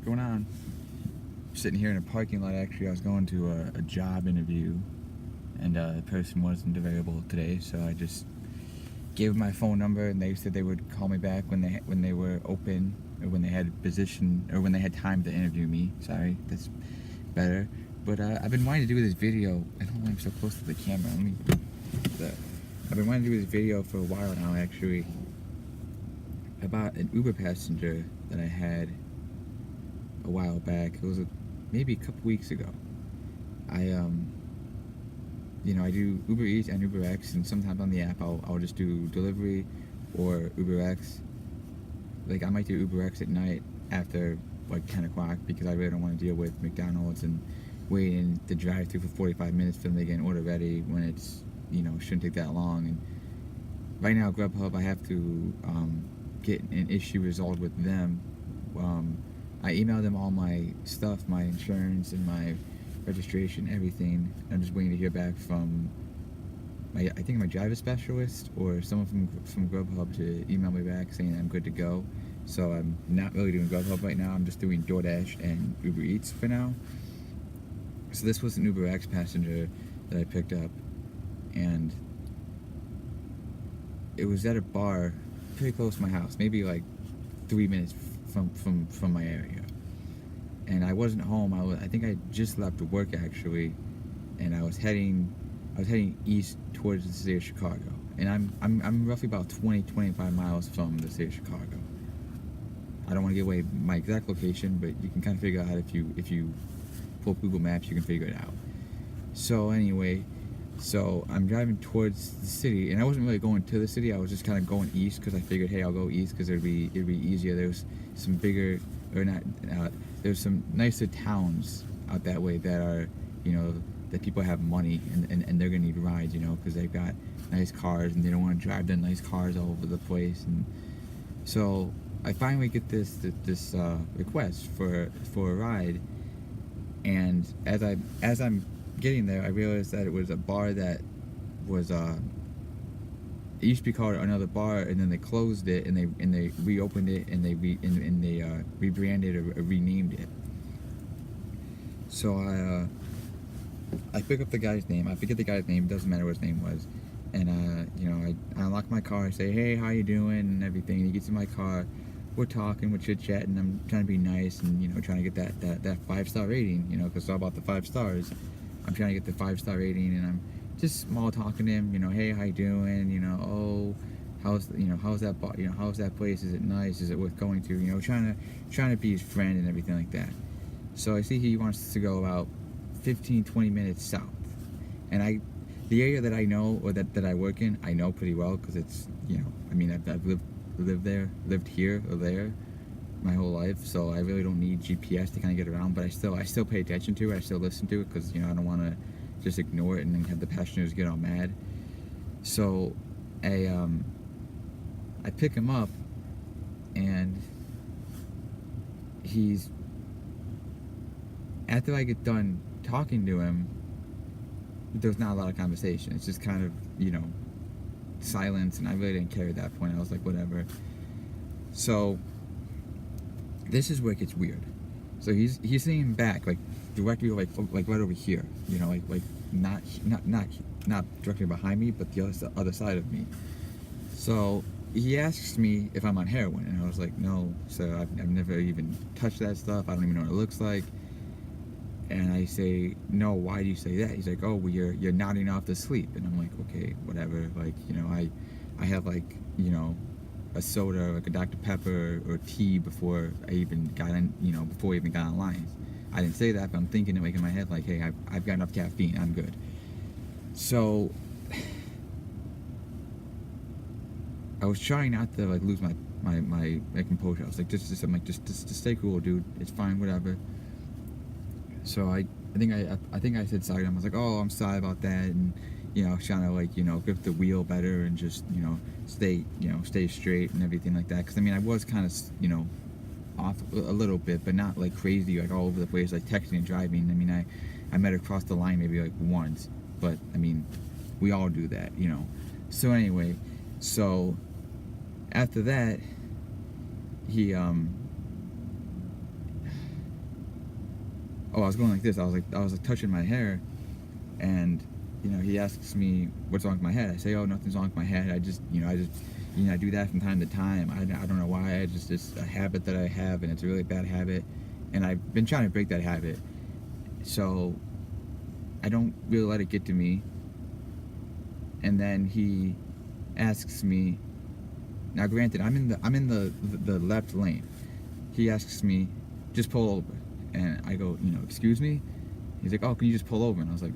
going on? Sitting here in a parking lot. Actually, I was going to a job interview, and the person wasn't available today, so I just gave them my phone number, and they said they would call me back when they were open, or when they had a position, or when they had time to interview me. Sorry, that's better. But I've been wanting to do this video. I don't know why I'm so close to the camera. I've been wanting to do this video for a while now, actually, about an Uber passenger that I had a while back. It was maybe a couple weeks ago. I I do Uber Eats and UberX, and sometimes on the app I'll just do delivery or UberX. Like I might do UberX at night after like 10 o'clock because I really don't want to deal with McDonald's and waiting to drive through for 45 minutes for them to get an order ready when it's shouldn't take that long. And right now Grubhub, I have to get an issue resolved with them. I emailed them all my stuff, my insurance and my registration, everything. I'm just waiting to hear back from I think my driver specialist or someone from Grubhub to email me back saying I'm good to go. So I'm not really doing Grubhub right now. I'm just doing DoorDash and Uber Eats for now. So this was an UberX passenger that I picked up, and it was at a bar pretty close to my house, maybe like 3 minutes from my area. And I wasn't home. I think I just left work actually, and I was heading east towards the city of Chicago. And I'm roughly about 25 miles from the city of Chicago. I don't want to give away my exact location, but you can kind of figure out if you pull up Google Maps, you can figure it out. So anyway, I'm driving towards the city, and I wasn't really going to the city. I was just kind of going east because I figured, hey, I'll go east because it'd be easier. There's some bigger, or not, there's some nicer towns out that way that are, that people have money and they're gonna need rides, because they've got nice cars and they don't want to drive their nice cars all over the place. And so I finally get this request for a ride, and as I'm getting there, I realized that it was a bar that was it used to be called another bar, and then they closed it and they reopened it and they rebranded or renamed it. So I pick up the guy's name. I forget the guy's name. It doesn't matter what his name was. And I unlock my car. I say, hey, how you doing, and everything. And he gets in my car. We're talking, we're chit-chatting. I'm trying to be nice and trying to get that 5-star rating. Because it's all about the 5 stars. I'm trying to get the 5-star rating, and I'm just small talking to him. Hey, how you doing? Oh, how's that bar? How's that place? Is it nice? Is it worth going to? Trying to be his friend and everything like that. So I see he wants to go about 15-20 minutes south, and the area that I know, or that I work in, I know pretty well because it's I've lived here or there my whole life, so I really don't need GPS to kind of get around. But I still pay attention to it. I still listen to it because I don't want to just ignore it and then have the passengers get all mad. So I pick him up, and after I get done talking to him, there's not a lot of conversation. It's just kind of silence, and I really didn't care at that point. I was like, whatever. So this is where it gets weird. So he's sitting back, like directly like right over here, like not directly behind me, but the other side of me. So he asks me if I'm on heroin, and I was like, no, sir, I've never even touched that stuff. I don't even know what it looks like. And I say, no, why do you say that? He's like, oh, well, you're nodding off to sleep. And I'm like, okay, whatever. Like, I have like, a soda, like a Dr. Pepper or tea before I even got in, before we even got online. I didn't say that, but I'm thinking it like in my head, like, hey, I've got enough caffeine, I'm good. So I was trying not to like lose my composure. I was like, just stay cool, dude. It's fine, whatever. So I think I said sorry. I was like, oh, I'm sorry about that, and trying to like grip the wheel better and just stay straight and everything like that. Because I was kind of off a little bit, but not like crazy, like all over the place, like texting and driving. I met her across the line maybe like once, but we all do that, So anyway, after that, he oh, I was going like this. I was like touching my hair, and he asks me what's wrong with my head. I say, oh, nothing's wrong with my head. I do that from time to time. I don't know why. It's a habit that I have, and it's a really bad habit, and I've been trying to break that habit. So I don't really let it get to me. And then he asks me. Now, granted, I'm in the left lane. He asks me, just pull over, and I go, excuse me. He's like, oh, can you just pull over? And I was like,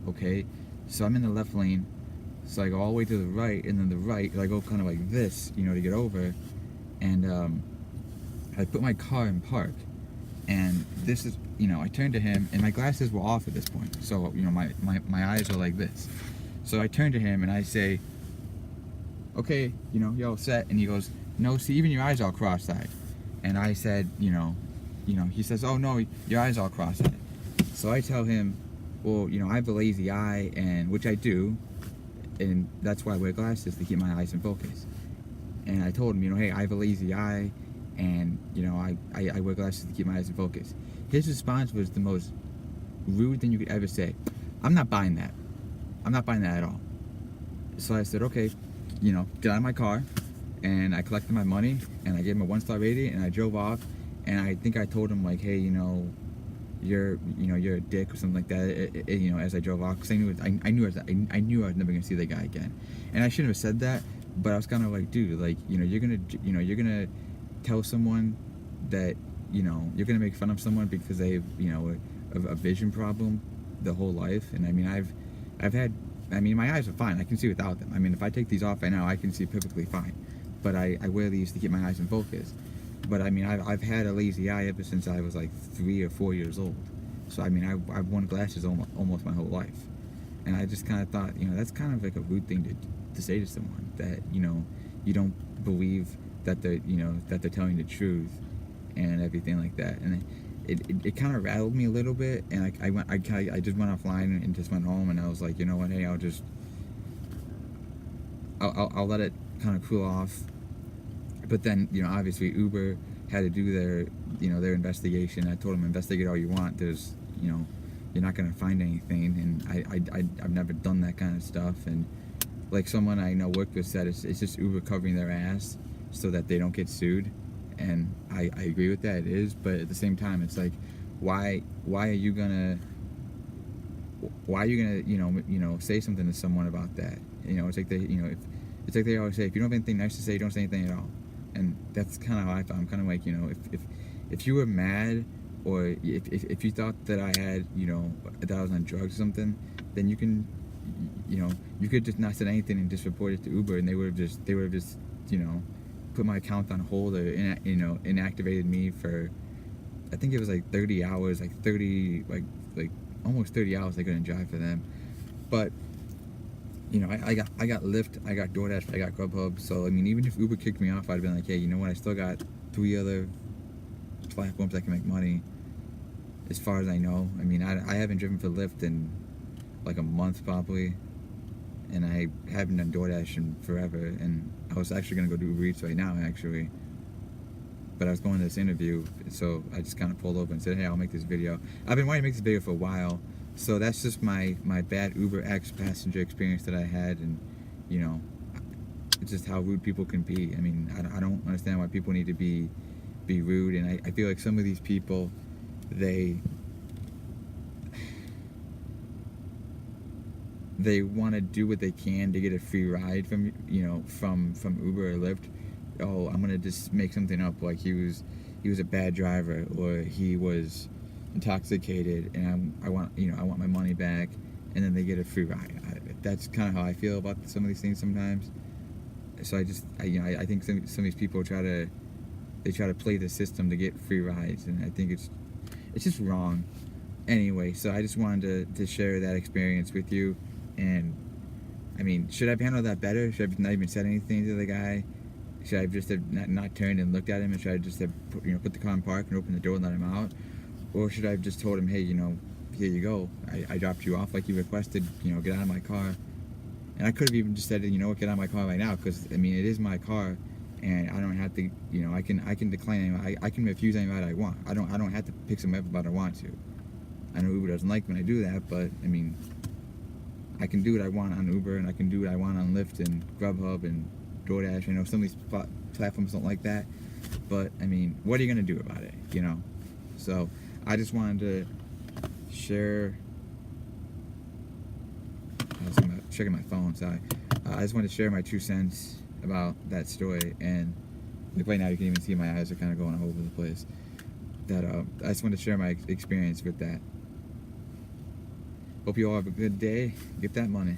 okay. So I'm in the left lane. So I go all the way to the right, and then the right, I go kind of like this, to get over. And I put my car in park. And this is, I turned to him, and my glasses were off at this point. So, my eyes are like this. So I turn to him, and I say, okay, you're all set. And he goes, no, see, even your eyes are all cross-eyed. And I said, he says, oh, no, your eyes are all cross-eyed. So I tell him, well, I have a lazy eye, and which I do, and that's why I wear glasses, to keep my eyes in focus. And I told him, hey, I have a lazy eye, and, I wear glasses to keep my eyes in focus. His response was the most rude thing you could ever say. I'm not buying that. I'm not buying that at all. So I said, okay, get out of my car. And I collected my money, and I gave him a 1-star rating, and I drove off. And I think I told him, like, hey, you're a dick or something like that, as I drove off, because I knew I was never gonna see that guy again. And I shouldn't have said that, but I was kind of like, dude, like, you're gonna tell someone that, you're gonna make fun of someone because they have, a vision problem the whole life. And I mean, I've had, my eyes are fine. I can see without them. I mean, if I take these off right now, I can see perfectly fine. But I wear these to keep my eyes in focus. But I mean, I've had a lazy eye ever since I was like 3 or 4 years old. So I mean, I've worn glasses almost my whole life. And I just kind of thought, that's kind of like a rude thing to say to someone, that you don't believe that they're telling the truth and everything like that. And it kind of rattled me a little bit. And I just went offline and just went home, and I was like, you know what, hey, I'll let it kind of cool off. But then, obviously Uber had to do their investigation. I told them, investigate all you want. There's, you're not going to find anything. And I've never done that kind of stuff. And like someone I know worked with said, it's just Uber covering their ass so that they don't get sued. And I agree with that, it is. But at the same time, it's like, why are you gonna say something to someone about that? It's like it's like they always say, if you don't have anything nice to say, don't say anything at all. And that's kind of how I felt. I'm kind of like, if you were mad, or if you thought that I had, that I was on drugs or something, then you can, you could just not say anything and just report it to Uber, and they would have just, put my account on hold, or inactivated me for, I think it was like 30 hours, like almost 30 hours I couldn't drive for them. But I got Lyft, I got DoorDash, I got Grubhub. So I mean, even if Uber kicked me off, I'd been like, hey, you know what? I still got 3 other platforms that can make money. As far as I know, I mean, I haven't driven for Lyft in like a month probably, and I haven't done DoorDash in forever. And I was actually gonna go do Uber Eats right now, actually. But I was going to this interview, so I just kind of pulled over and said, hey, I'll make this video. I've been wanting to make this video for a while. So that's just my bad UberX passenger experience that I had, and it's just how rude people can be. I mean, I don't understand why people need to be rude, and I feel like some of these people, they want to do what they can to get a free ride from from Uber or Lyft. Oh, I'm gonna just make something up, like he was a bad driver, or he was intoxicated, and I want my money back, and then they get a free ride. That's kind of how I feel about some of these things sometimes. So I think some of these people try to play the system to get free rides, and I think it's just wrong. Anyway, so I just wanted to share that experience with you. And I mean, should I have handled that better? Should I have not even said anything to the guy? Should I have just have not turned and looked at him? And should I just have put the car in park and opened the door and let him out? Or should I have just told him, hey, here you go. I dropped you off like you requested, get out of my car. And I could have even just said, get out of my car right now, because, I mean, it is my car, and I don't have to, I can decline, I can refuse any ride I want. I don't have to pick some up if I don't want to. I know Uber doesn't like when I do that, but I mean, I can do what I want on Uber, and I can do what I want on Lyft and Grubhub and DoorDash. I know some of these platforms don't like that, but I mean, what are you gonna do about it? You know. So I just wanted to share. I was checking my phone. Sorry. I just wanted to share my 2 cents about that story, and like right now you can even see my eyes are kind of going all over the place. That I just wanted to share my experience with that. Hope you all have a good day. Get that money.